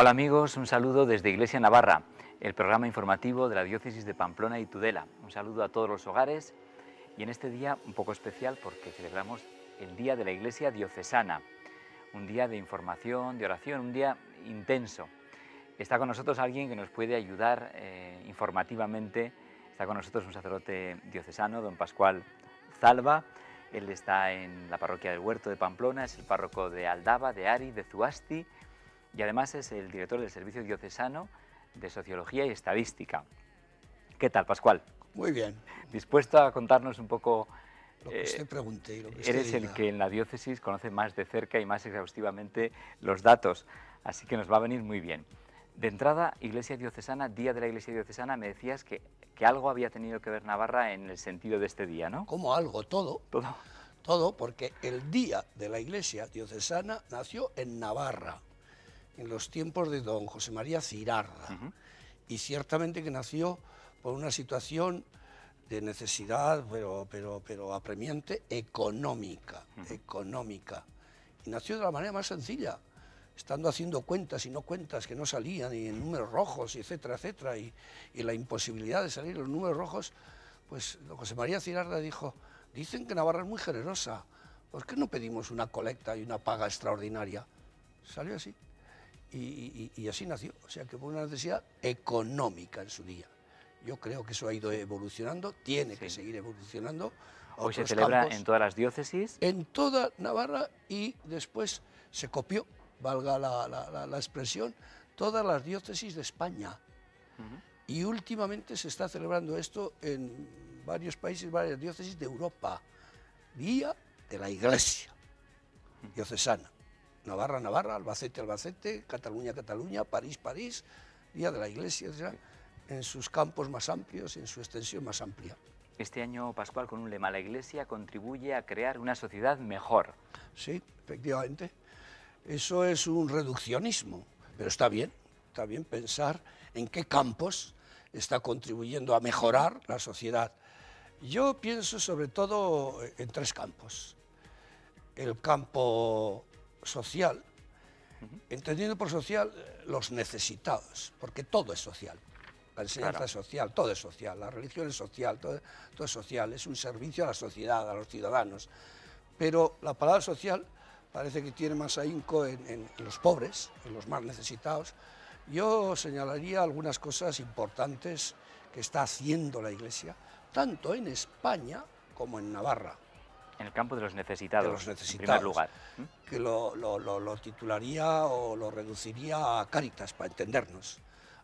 Hola amigos, un saludo desde Iglesia Navarra, el programa informativo de la diócesis de Pamplona y Tudela. Un saludo a todos los hogares y en este día un poco especial porque celebramos el Día de la Iglesia Diocesana, un día de información, de oración, un día intenso. Está con nosotros alguien que nos puede ayudar informativamente. Está con nosotros un sacerdote diocesano, don Pascual Zalba. Él está en la parroquia del Huerto de Pamplona, es el párroco de Aldaba, de Ari, de Zuasti, y además es el director del Servicio Diocesano de Sociología y Estadística. ¿Qué tal, Pascual? Muy bien. ¿Dispuesto a contarnos un poco? Lo que usted pregunte y lo que usted Eres diga. el que en la diócesis conoce más de cerca y más exhaustivamente los datos, así que nos va a venir muy bien. De entrada, Iglesia Diocesana, Día de la Iglesia Diocesana, me decías que algo había tenido que ver Navarra en el sentido de este día, ¿no? ¿Cómo algo? Todo. Todo. Todo, porque el Día de la Iglesia Diocesana nació en Navarra, en los tiempos de don José María Cirarda. Y ciertamente que nació por una situación de necesidad, pero apremiante, económica. Y nació de la manera más sencilla, estando haciendo cuentas y no cuentas que no salían, y en números rojos, y etcétera, etcétera, y la imposibilidad de salir en los números rojos, pues don José María Cirarda dijo: dicen que Navarra es muy generosa, ¿por qué no pedimos una colecta y una paga extraordinaria? Salió así, y así nació, o sea que fue una necesidad económica en su día. Yo creo que eso ha ido evolucionando, tiene que seguir evolucionando. Hoy se celebra campos, en todas las diócesis. en toda Navarra, y después se copió, valga la expresión, todas las diócesis de España. Y últimamente se está celebrando esto en varios países, varias diócesis de Europa. Día de la Iglesia Diocesana. Navarra, Navarra, Albacete, Albacete, Cataluña, Cataluña, París, París. Día de la Iglesia, en sus campos más amplios, en su extensión más amplia. Este año, Pascual, con un lema: la Iglesia contribuye a crear una sociedad mejor. Sí, efectivamente. Eso es un reduccionismo, pero está bien pensar en qué campos está contribuyendo a mejorar la sociedad. Yo pienso sobre todo en tres campos. El campo social, entendiendo por social los necesitados, porque todo es social. La enseñanza es social, todo es social, la religión es social, todo es social, es un servicio a la sociedad, a los ciudadanos. Pero la palabra social parece que tiene más ahínco en los pobres, en los más necesitados. Yo señalaría algunas cosas importantes que está haciendo la Iglesia, tanto en España como en Navarra. En el campo de los necesitados, en primer En lugar. Que lo titularía o lo reduciría a Cáritas, para entendernos.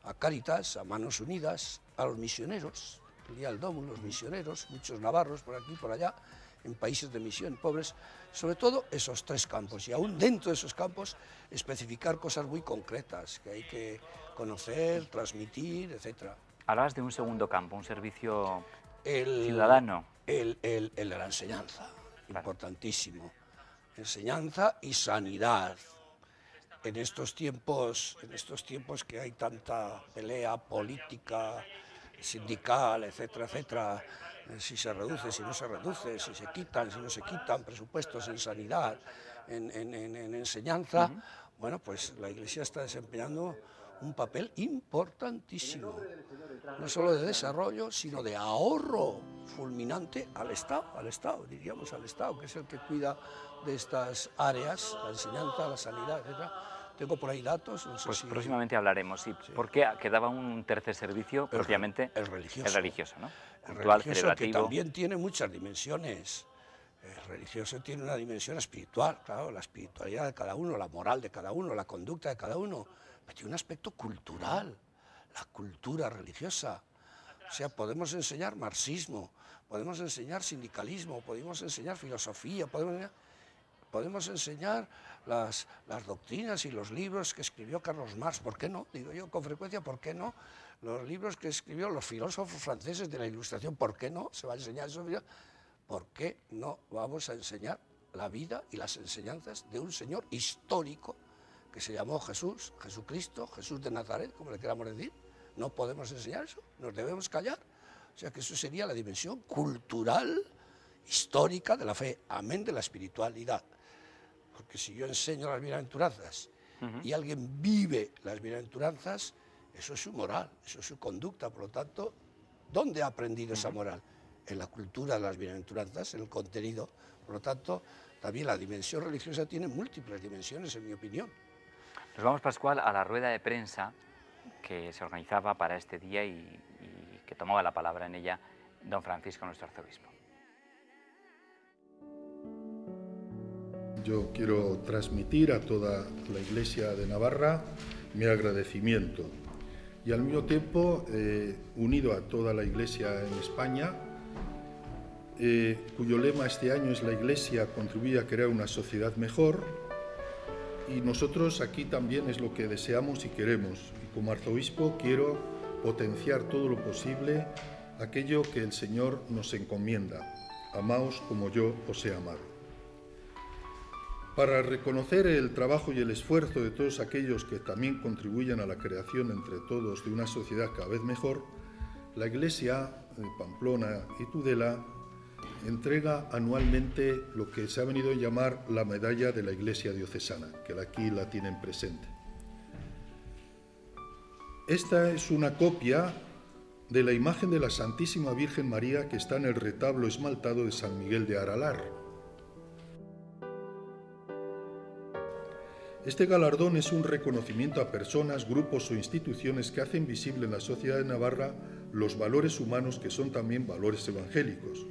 A Cáritas, a Manos Unidas, a los misioneros, el Día del Dómul, los misioneros, muchos navarros por aquí, por allá, en países de misión, pobres, sobre todo esos tres campos, y aún dentro de esos campos especificar cosas muy concretas que hay que conocer, transmitir, etc. Hablabas de un segundo campo, un servicio ciudadano. El de la enseñanza, importantísimo. Enseñanza y sanidad. En estos tiempos que hay tanta pelea política, sindical, etcétera, etcétera, si se reduce, si no se reduce, si se quitan, si no se quitan presupuestos en sanidad, en enseñanza, bueno, pues la Iglesia está desempeñando un papel importantísimo, no solo de desarrollo, sino de ahorro fulminante al Estado, diríamos al Estado, que es el que cuida de estas áreas, la enseñanza, la sanidad, etc. Tengo por ahí datos, no sé pues si... próximamente hablaremos, sí. Porque quedaba un tercer servicio, propiamente el religioso. El religioso, ¿no? El Ritual, religioso, celebrativo. que también tiene muchas dimensiones. El religioso tiene una dimensión espiritual, claro, la espiritualidad de cada uno, la moral de cada uno, la conducta de cada uno, pero tiene un aspecto cultural, la cultura religiosa. O sea, podemos enseñar marxismo, podemos enseñar sindicalismo, podemos enseñar filosofía, podemos enseñar las doctrinas y los libros que escribió Carlos Marx. ¿Por qué no? Digo yo con frecuencia, ¿por qué no? Los libros que escribió los filósofos franceses de la Ilustración, ¿por qué no? Se va a enseñar eso. ¿Por qué no vamos a enseñar la vida y las enseñanzas de un señor histórico que se llamó Jesús, Jesucristo, Jesús de Nazaret, como le queramos decir? No podemos enseñar eso, nos debemos callar. O sea que eso sería la dimensión cultural, histórica de la fe, amén de la espiritualidad. Porque si yo enseño las bienaventuranzas y alguien vive las bienaventuranzas, eso es su moral, eso es su conducta. Por lo tanto, ¿dónde ha aprendido esa moral? En la cultura de las bienaventuranzas, en el contenido. Por lo tanto, también la dimensión religiosa tiene múltiples dimensiones, en mi opinión. Nos vamos, Pascual, a la rueda de prensa que se organizaba para este día y que tomaba la palabra en ella don Francisco, nuestro arzobispo. Yo quiero transmitir a toda la Iglesia de Navarra mi agradecimiento y al mismo tiempo, unido a toda la Iglesia en España, cuyo lema este año es: la Iglesia contribuye a crear una sociedad mejor, y nosotros aquí también es lo que deseamos y queremos. Y como arzobispo quiero potenciar todo lo posible aquello que el Señor nos encomienda: amaos como yo os he amado. Para reconocer el trabajo y el esfuerzo de todos aquellos que también contribuyen a la creación entre todos de una sociedad cada vez mejor, la Iglesia de Pamplona y Tudela entrega anualmente lo que se ha venido a llamar la medalla de la Iglesia diocesana, que aquí la tienen presente. Esta es una copia de la imagen de la Santísima Virgen María que está en el retablo esmaltado de San Miguel de Aralar. Este galardón es un reconocimiento a personas, grupos o instituciones que hacen visible en la sociedad de Navarra los valores humanos que son también valores evangélicos.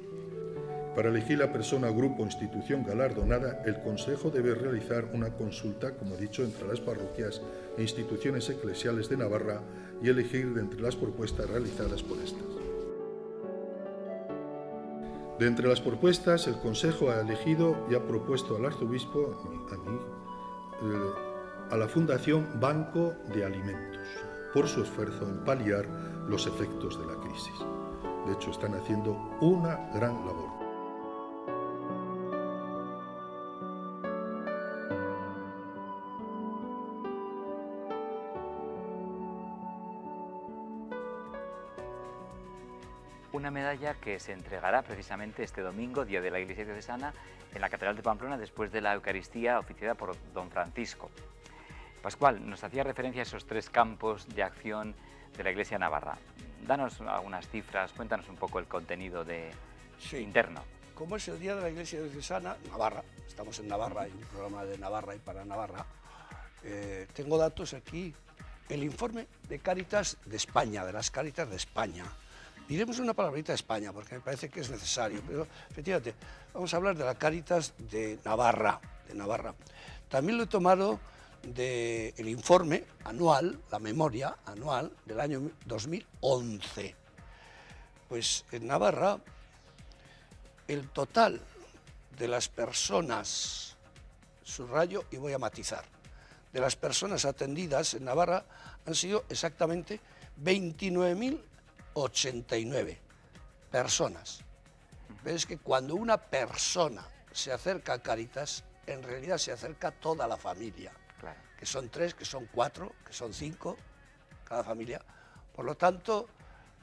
Para elegir la persona, grupo o institución galardonada, el Consejo debe realizar una consulta, como he dicho, entre las parroquias e instituciones eclesiales de Navarra y elegir de entre las propuestas realizadas por estas. De entre las propuestas, el Consejo ha elegido y ha propuesto al arzobispo, a mí, a la Fundación Banco de Alimentos, por su esfuerzo en paliar los efectos de la crisis. De hecho, están haciendo una gran labor. Una medalla que se entregará precisamente este domingo, Día de la Iglesia Diocesana, en la Catedral de Pamplona, después de la Eucaristía oficiada por don Francisco. Pascual, nos hacía referencia a esos tres campos de acción de la Iglesia navarra. Danos algunas cifras, cuéntanos un poco el contenido interno. Como es el Día de la Iglesia Diocesana, Navarra, estamos en Navarra, hay un programa de Navarra y para Navarra, tengo datos aquí, el informe de Cáritas de España, de las Cáritas de España. Diremos una palabrita de España porque me parece que es necesario, pero efectivamente vamos a hablar de la Cáritas de Navarra. También lo he tomado del informe anual, la memoria anual del año 2011. Pues en Navarra el total de las personas, subrayo y voy a matizar, de las personas atendidas en Navarra han sido exactamente 29.089 personas. Pero es que cuando una persona se acerca a Cáritas, en realidad se acerca toda la familia, claro, que son 3, que son 4, que son 5, cada familia. Por lo tanto,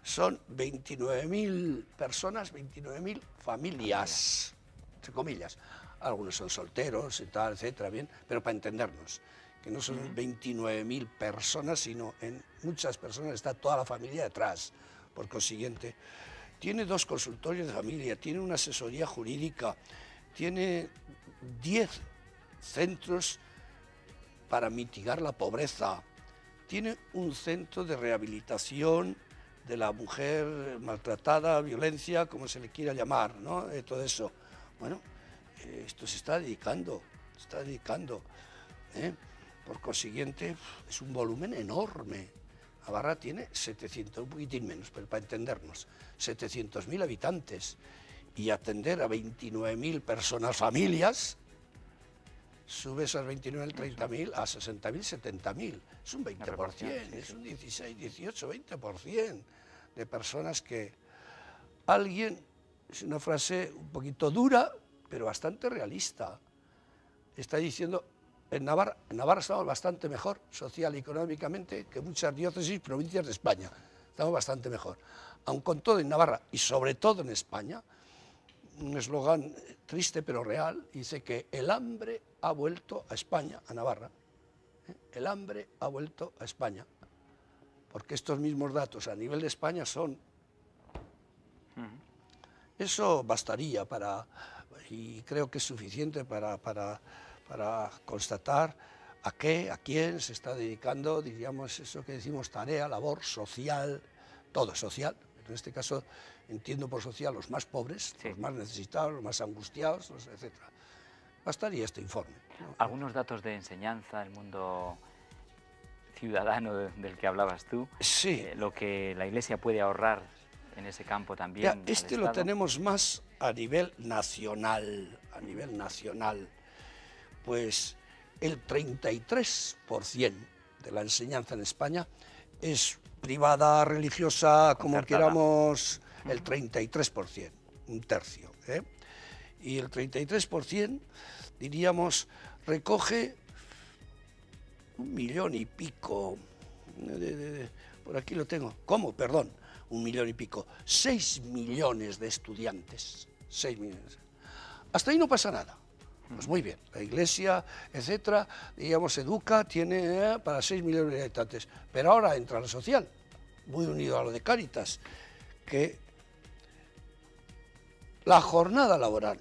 son 29.000 personas, 29.000 familias, entre comillas. Algunos son solteros y tal, etcétera, bien, pero para entendernos, que no son 29.000 personas, sino en muchas personas está toda la familia detrás. Por consiguiente, tiene 2 consultorios de familia, tiene una asesoría jurídica, tiene 10 centros para mitigar la pobreza, tiene un centro de rehabilitación de la mujer maltratada, violencia, como se le quiera llamar, ¿no? Todo eso. Bueno, esto se está dedicando, Por consiguiente, es un volumen enorme. Navarra tiene 700, un poquitín menos, pero para entendernos, 700.000 habitantes y atender a 29.000 personas, familias, sube esas 29.000, 30.000 a 60.000, 70.000. Es un 20%, es un 16, 18, 20% de personas que alguien, es una frase un poquito dura, pero bastante realista, está diciendo: en Navarra estamos bastante mejor social y económicamente que muchas diócesis y provincias de España. Estamos bastante mejor. Aun con todo, en Navarra y sobre todo en España, un eslogan triste pero real, dice que el hambre ha vuelto a España, a Navarra. el hambre ha vuelto a España, porque estos mismos datos a nivel de España son... Eso bastaría para, y creo que es suficiente para constatar a quién se está dedicando, diríamos, eso que decimos, tarea, labor social, todo es social. En este caso entiendo por social los más pobres, sí, los más necesitados, los más angustiados, etc. Bastaría este informe, ¿no? Algunos datos de enseñanza, el mundo ciudadano del que hablabas tú, sí, lo que la Iglesia puede ahorrar en ese campo también. Ya, este lo tenemos más a nivel nacional, pues el 33% de la enseñanza en España es privada, religiosa, como queramos, el 33%, un tercio, ¿eh? Y el 33%, diríamos, recoge 1 millón y pico, por aquí lo tengo, ¿cómo? Perdón, 1 millón y pico, 6 millones de estudiantes, 6 millones. Hasta ahí no pasa nada. Pues muy bien, la Iglesia, etcétera, digamos, educa, tiene para 6 millones de habitantes. Pero ahora entra la social, muy unido a lo de Cáritas, que la jornada laboral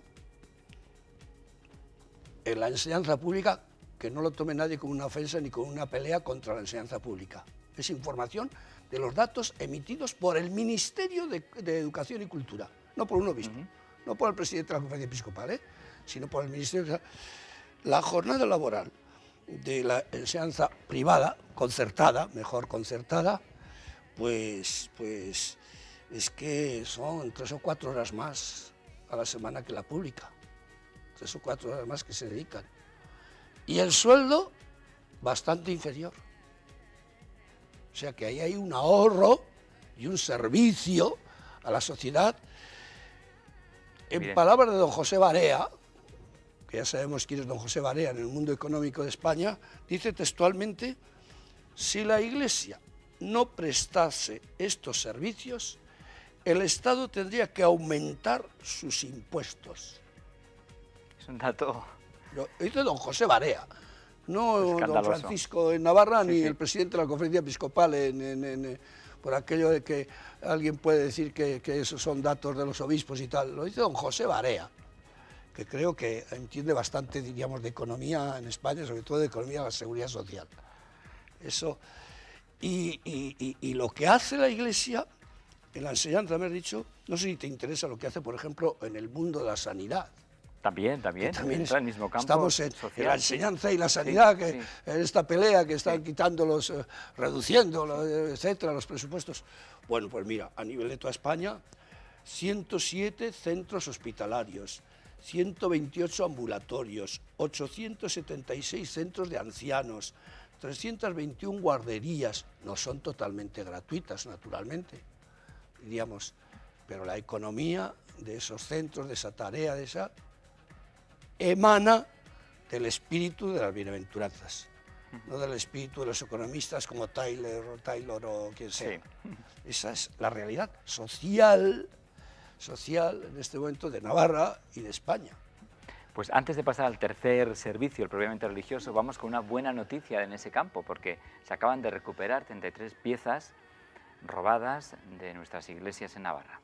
en la enseñanza pública, que no lo tome nadie como una ofensa ni como una pelea contra la enseñanza pública. Es información de los datos emitidos por el Ministerio de Educación y Cultura, no por un obispo, no por el presidente de la Conferencia Episcopal, sino por el Ministerio. La jornada laboral de la enseñanza privada, concertada, mejor concertada, pues es que son 3 o 4 horas más a la semana que la pública, 3 o 4 horas más que se dedican. Y el sueldo bastante inferior. O sea que ahí hay un ahorro y un servicio a la sociedad. En palabras de don José Barea, que ya sabemos quién es don José Barea en el mundo económico de España, dice textualmente: si la Iglesia no prestase estos servicios, el Estado tendría que aumentar sus impuestos. Es un dato... Lo dice don José Barea, no don Francisco en Navarra, ni el presidente de la Conferencia Episcopal por aquello de que alguien puede decir que esos son datos de los obispos y tal. Lo dice don José Barea, que creo que entiende bastante, diríamos, de economía en España, sobre todo de economía de la seguridad social. Eso, y lo que hace la Iglesia en la enseñanza, me has dicho, no sé si te interesa lo que hace, por ejemplo, en el mundo de la sanidad. También entra el mismo campo. Estamos en la enseñanza y la sanidad, en esta pelea que están quitándolos, reduciendo, etcétera, los presupuestos. Bueno, pues mira, a nivel de toda España, 107 centros hospitalarios, 128 ambulatorios, 876 centros de ancianos, 321 guarderías, no son totalmente gratuitas, naturalmente, diríamos, pero la economía de esos centros, de esa tarea, de esa, emana del espíritu de las bienaventuranzas, no del espíritu de los economistas como Taylor o quien sea. Sí. Esa es la realidad social en este momento de Navarra y de España. Pues antes de pasar al tercer servicio, el propiamente religioso, vamos con una buena noticia en ese campo, porque se acaban de recuperar 33 piezas robadas de nuestras iglesias en Navarra.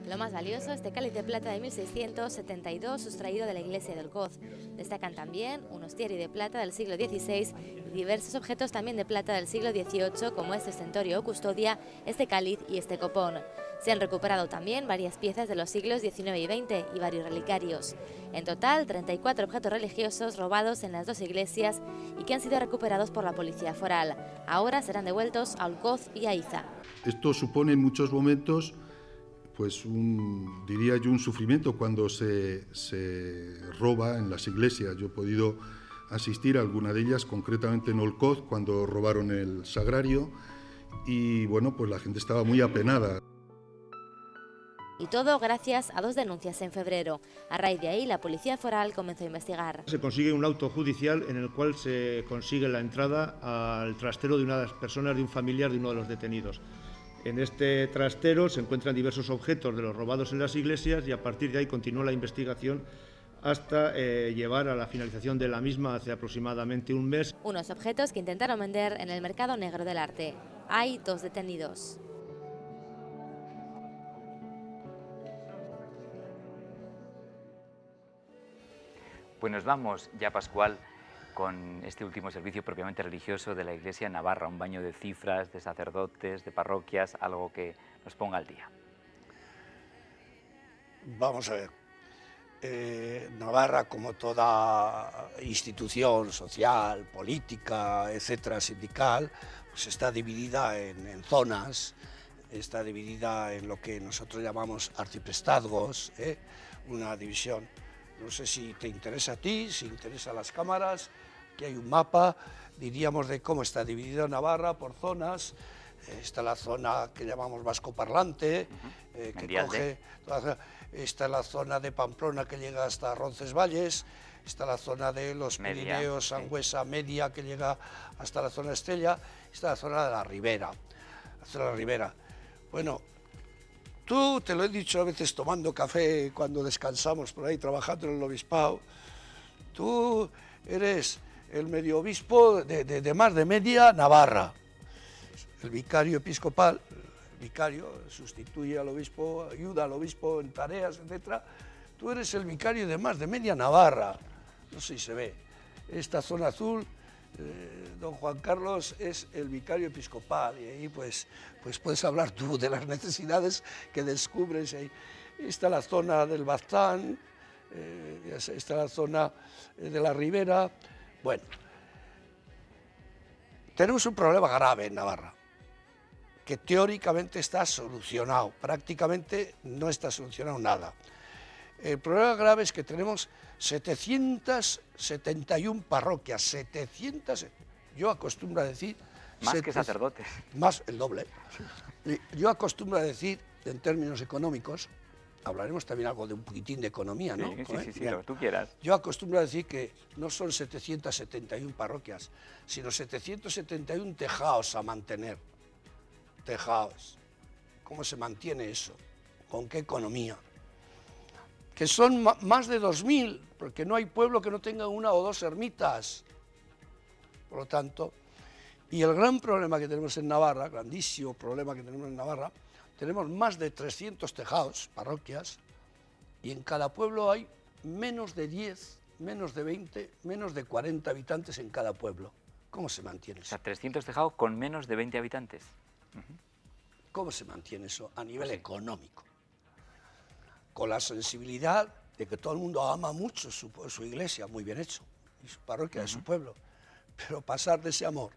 Lo más valioso, este cáliz de plata de 1672, sustraído de la iglesia del Goz. Destacan también un hostiario de plata del siglo XVI y diversos objetos también de plata del siglo XVIII, como este ostentorio o custodia, este cáliz y este copón. Se han recuperado también varias piezas de los siglos XIX y XX y varios relicarios. En total, 34 objetos religiosos robados en las dos iglesias y que han sido recuperados por la policía foral. Ahora serán devueltos a Olcoz y a Iza. Esto supone en muchos momentos, pues diría yo, un sufrimiento cuando se roba en las iglesias. Yo he podido asistir a alguna de ellas, concretamente en Olcoz, cuando robaron el sagrario, y bueno, pues la gente estaba muy apenada. Y todo gracias a 2 denuncias en febrero. A raíz de ahí, la policía foral comenzó a investigar. Se consigue un auto judicial en el cual se consigue la entrada al trastero de una de las personas, de un familiar de uno de los detenidos. En este trastero se encuentran diversos objetos de los robados en las iglesias y a partir de ahí continúa la investigación hasta llevar a la finalización de la misma hace aproximadamente un mes. Unos objetos que intentaron vender en el mercado negro del arte. Hay 2 detenidos. Pues nos vamos ya, Pascual, con este último servicio propiamente religioso de la Iglesia en Navarra, un baño de cifras, de sacerdotes, de parroquias, algo que nos ponga al día. Vamos a ver. Navarra, como toda institución social, política, etcétera, sindical, pues está dividida en zonas, está dividida en lo que nosotros llamamos arciprestazgos, una división. No sé si te interesa a ti, si interesa a las cámaras, aquí hay un mapa, diríamos, de cómo está dividido Navarra por zonas. Está la zona que llamamos vascoparlante, que coge está la zona de Pamplona que llega hasta Roncesvalles, está la zona de los Pirineos, Sangüesa, Media, que llega hasta la zona de Estella, está la zona de la Ribera. Bueno, tú, te lo he dicho a veces tomando café cuando descansamos por ahí trabajando en el obispado, tú eres el medio obispo de más de media Navarra. El vicario episcopal, el vicario sustituye al obispo, ayuda al obispo en tareas, etc. Tú eres el vicario de más de media Navarra. No sé si se ve. Esta zona azul, don Juan Carlos es el vicario episcopal y ahí pues puedes hablar tú de las necesidades que descubres ahí. Está la zona del Baztán, está la zona de la Ribera. Bueno, tenemos un problema grave en Navarra, que teóricamente está solucionado, prácticamente no está solucionado nada. El problema grave es que tenemos 771 parroquias, 700, yo acostumbro a decir... Más que sacerdotes. Más, el doble. Yo acostumbro a decir, en términos económicos, hablaremos también algo de un poquitín de economía, ¿no? Sí, lo que tú quieras. Yo acostumbro a decir que no son 771 parroquias, sino 771 tejaos a mantener. Tejaos. ¿Cómo se mantiene eso? ¿Con qué economía? Que son más de 2000, porque no hay pueblo que no tenga 1 o 2 ermitas. Por lo tanto, y el gran problema que tenemos en Navarra, grandísimo problema que tenemos en Navarra, tenemos más de 300 tejaos, parroquias, y en cada pueblo hay menos de 10, menos de 20, menos de 40 habitantes en cada pueblo. ¿Cómo se mantiene eso? O sea, 300 tejados con menos de 20 habitantes. ¿Cómo se mantiene eso a nivel económico? Con la sensibilidad de que todo el mundo ama mucho su iglesia, muy bien hecho, y su parroquia de su pueblo, pero pasar de ese amor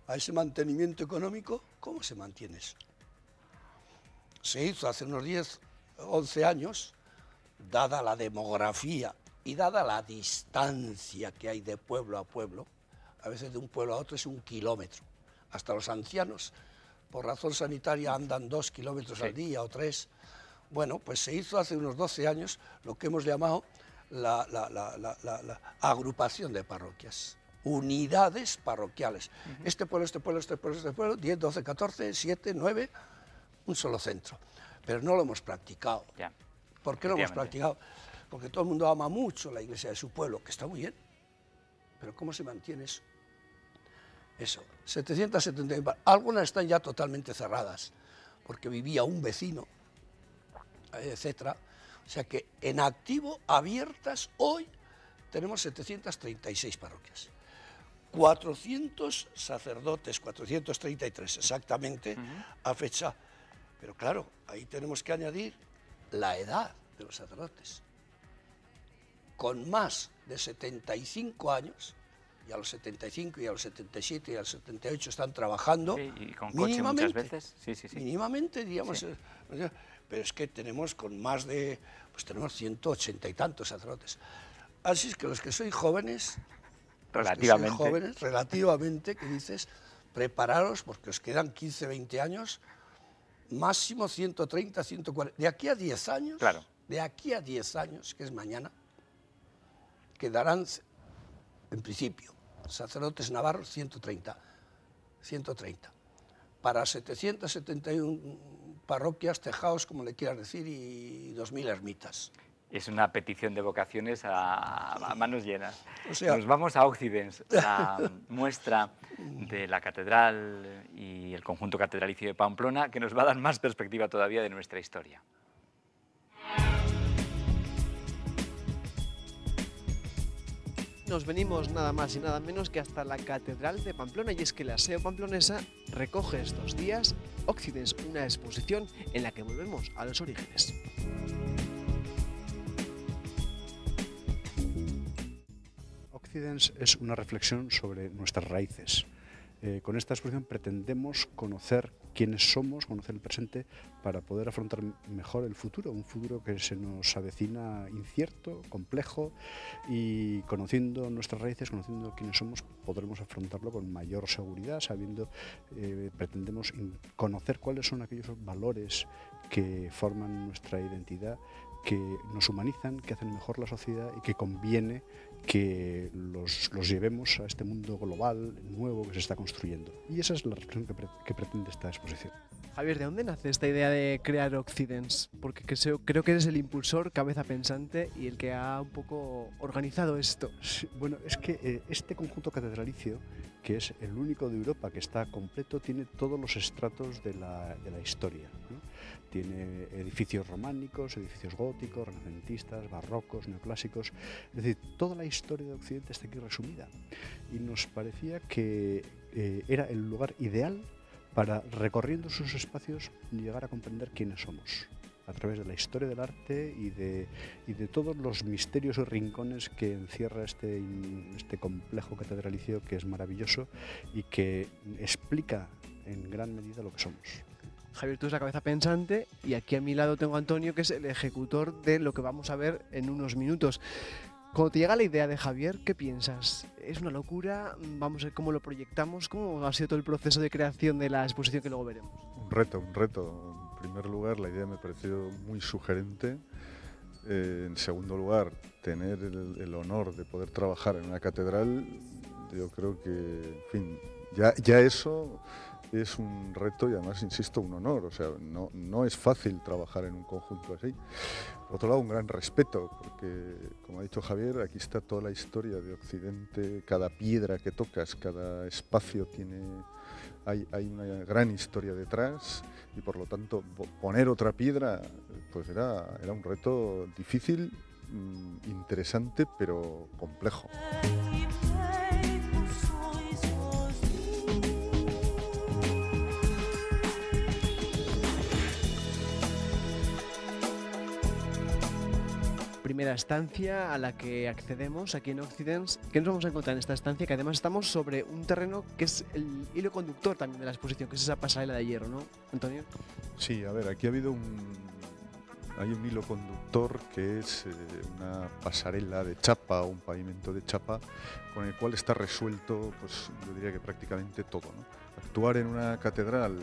a ese mantenimiento económico, ¿cómo se mantiene eso? Se hizo hace unos 10, 11 años, dada la demografía y dada la distancia que hay de pueblo a pueblo, a veces de un pueblo a otro es 1 kilómetro, hasta los ancianos, por razón sanitaria, andan 2 kilómetros al día o 3. Bueno, pues se hizo hace unos 12 años lo que hemos llamado la agrupación de parroquias, unidades parroquiales. Este pueblo, 10, 12, 14, 7, 9, un solo centro. Pero no lo hemos practicado. Ya. ¿Por qué no lo hemos practicado? Porque todo el mundo ama mucho la iglesia de su pueblo, que está muy bien. Pero ¿cómo se mantiene eso? Eso, 770, algunas están ya totalmente cerradas, porque vivía un vecino, etcétera. O sea que en activo, abiertas, hoy tenemos 736 parroquias. 400 sacerdotes, 433 exactamente, a fecha. Pero claro, ahí tenemos que añadir la edad de los sacerdotes. Con más de 75 años, y a los 75, y a los 77, y a los 78 están trabajando, y con coche muchas veces. Sí. Mínimamente, diríamos. Sí. Pero es que tenemos con más de, pues tenemos 180 y tantos sacerdotes. Así es que los que sois jóvenes, relativamente, que dices, prepararos porque os quedan 15, 20 años, máximo 130, 140. De aquí a 10 años, de aquí a 10 años, que es mañana, quedarán, en principio, sacerdotes navarros 130. Para 771 parroquias, tejaos, como le quieras decir, y 2000 ermitas. es una petición de vocaciones a manos llenas. O sea, nos vamos a Occidens, la muestra de la catedral y el conjunto catedralicio de Pamplona, que nos va a dar más perspectiva todavía de nuestra historia. Nos venimos nada más y nada menos que hasta la Catedral de Pamplona, y es que la SEO pamplonesa recoge estos días Occidens, una exposición en la que volvemos a los orígenes. Occidens es una reflexión sobre nuestras raíces. Con esta exposición pretendemos conocer quiénes somos, conocer el presente, para poder afrontar mejor el futuro, un futuro que se nos avecina incierto, complejo, y conociendo nuestras raíces, conociendo quiénes somos, podremos afrontarlo con mayor seguridad, sabiendo, pretendemos conocer cuáles son aquellos valores que forman nuestra identidad, que nos humanizan, que hacen mejor la sociedad y que conviene que los llevemos a este mundo global nuevo que se está construyendo. Y esa es la reflexión que pretende esta exposición. Javier, ¿de dónde nace esta idea de crear Occidens? Porque creo que eres el impulsor, cabeza pensante y el que ha un poco organizado esto. Sí, bueno, es que este conjunto catedralicio, que es el único de Europa que está completo, tiene todos los estratos de la historia, ¿no? Tiene edificios románicos, edificios góticos, renacentistas, barrocos, neoclásicos. Es decir, toda la historia de Occidente está aquí resumida. Y nos parecía que era el lugar ideal para, recorriendo sus espacios, llegar a comprender quiénes somos, a través de la historia del arte y de todos los misterios y rincones que encierra este complejo catedralicio, que es maravilloso y que explica en gran medida lo que somos. Javier, tú eres la cabeza pensante y aquí a mi lado tengo a Antonio, que es el ejecutor de lo que vamos a ver en unos minutos. Cuando te llega la idea de Javier, ¿qué piensas? ¿Es una locura? Vamos a ver cómo lo proyectamos. ¿Cómo ha sido todo el proceso de creación de la exposición que luego veremos? Un reto. En primer lugar, la idea me pareció muy sugerente. En segundo lugar, tener el honor de poder trabajar en una catedral, yo creo que, en fin, ya eso es un reto y además, insisto, un honor. O sea, no es fácil trabajar en un conjunto así. Por otro lado, un gran respeto, porque, como ha dicho Javier, aquí está toda la historia de Occidente, cada piedra que tocas, cada espacio hay una gran historia detrás, y por lo tanto poner otra piedra pues era un reto difícil, interesante, pero complejo. Primera estancia a la que accedemos aquí en Occidens. ¿Qué nos vamos a encontrar en esta estancia? Que además estamos sobre un terreno que es el hilo conductor también de la exposición, que es esa pasarela de hierro, ¿no, Antonio? Sí, a ver, aquí hay un hilo conductor que es una pasarela de chapa o un pavimento de chapa con el cual está resuelto, pues yo diría que prácticamente todo, ¿no? Actuar en una catedral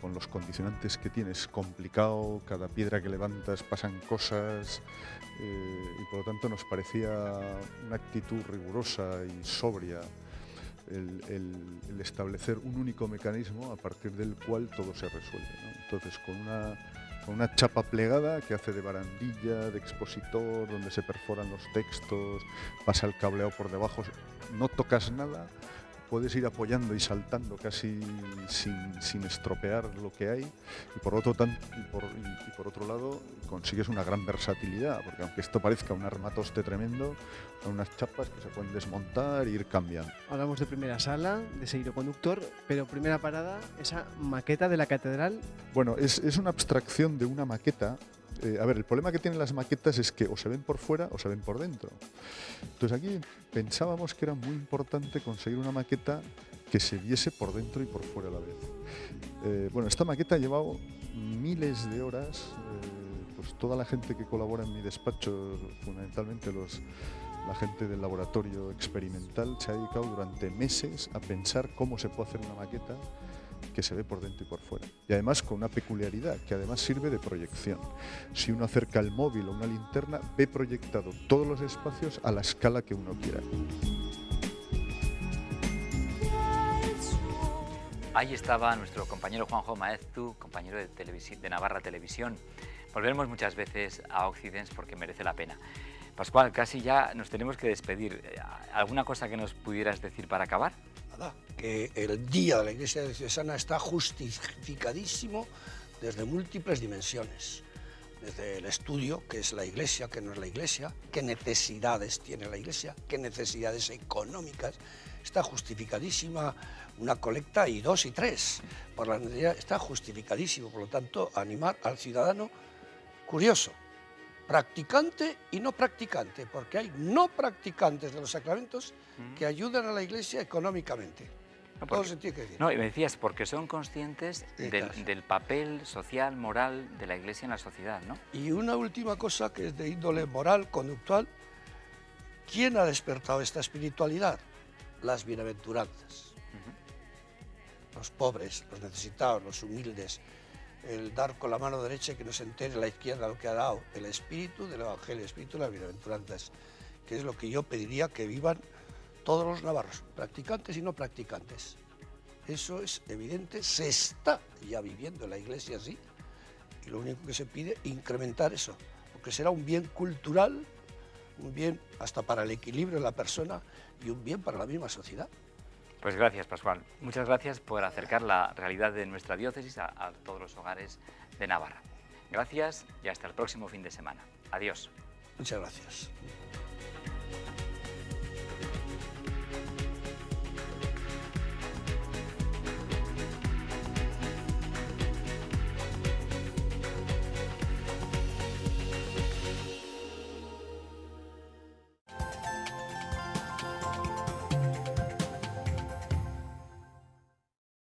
con los condicionantes que tienes, complicado, cada piedra que levantas pasan cosas, y por lo tanto nos parecía una actitud rigurosa y sobria el establecer un único mecanismo a partir del cual todo se resuelve, ¿no? Entonces, con una chapa plegada que hace de barandilla, de expositor, donde se perforan los textos, pasa el cableado por debajo, no tocas nada, puedes ir apoyando y saltando casi sin estropear lo que hay, y por otro lado consigues una gran versatilidad, porque aunque esto parezca un armatoste tremendo, son unas chapas que se pueden desmontar e ir cambiando. Hablamos de primera sala, de ese hilo conductor, pero primera parada, esa maqueta de la catedral. Bueno, es una abstracción de una maqueta. A ver, el problema que tienen las maquetas es que o se ven por fuera o se ven por dentro. Entonces aquí pensábamos que era muy importante conseguir una maqueta que se viese por dentro y por fuera a la vez. Bueno, esta maqueta ha llevado miles de horas. Pues toda la gente que colabora en mi despacho, fundamentalmente la gente del laboratorio experimental, se ha dedicado durante meses a pensar cómo se puede hacer una maqueta que se ve por dentro y por fuera. Y además con una peculiaridad, que además sirve de proyección. Si uno acerca el móvil o una linterna, ve proyectado todos los espacios a la escala que uno quiera. Ahí estaba nuestro compañero Juanjo Maeztu, compañero de Navarra Televisión, Volveremos muchas veces a Occidens porque merece la pena. Pascual, casi ya nos tenemos que despedir. ¿Alguna cosa que nos pudieras decir para acabar? Nada, que el Día de la Iglesia Diocesana está justificadísimo desde múltiples dimensiones. Desde el estudio, qué es la Iglesia, qué no es la Iglesia, qué necesidades tiene la Iglesia, qué necesidades económicas. Está justificadísima una colecta y 2 y 3. Por la necesidad está justificadísimo, por lo tanto, animar al ciudadano curioso, practicante y no practicante, porque hay no practicantes de los sacramentos que ayudan a la Iglesia económicamente. No, Todo se tiene que decir. No, y me decías, porque son conscientes del papel social, moral de la Iglesia en la sociedad, ¿no? Y una última cosa que es de índole moral, conductual. ¿Quién ha despertado esta espiritualidad? Las bienaventuranzas. Los pobres, los necesitados, los humildes. El dar con la mano derecha y que no se entere la izquierda lo que ha dado. El espíritu del Evangelio, el espíritu de las bienaventuranzas, que es lo que yo pediría que vivan todos los navarros, practicantes y no practicantes. Eso es evidente, se está ya viviendo en la Iglesia así, y lo único que se pide es incrementar eso, porque será un bien cultural, un bien hasta para el equilibrio de la persona y un bien para la misma sociedad. Pues gracias, Pascual. Muchas gracias por acercar la realidad de nuestra diócesis a todos los hogares de Navarra. Gracias y hasta el próximo fin de semana. Adiós. Muchas gracias.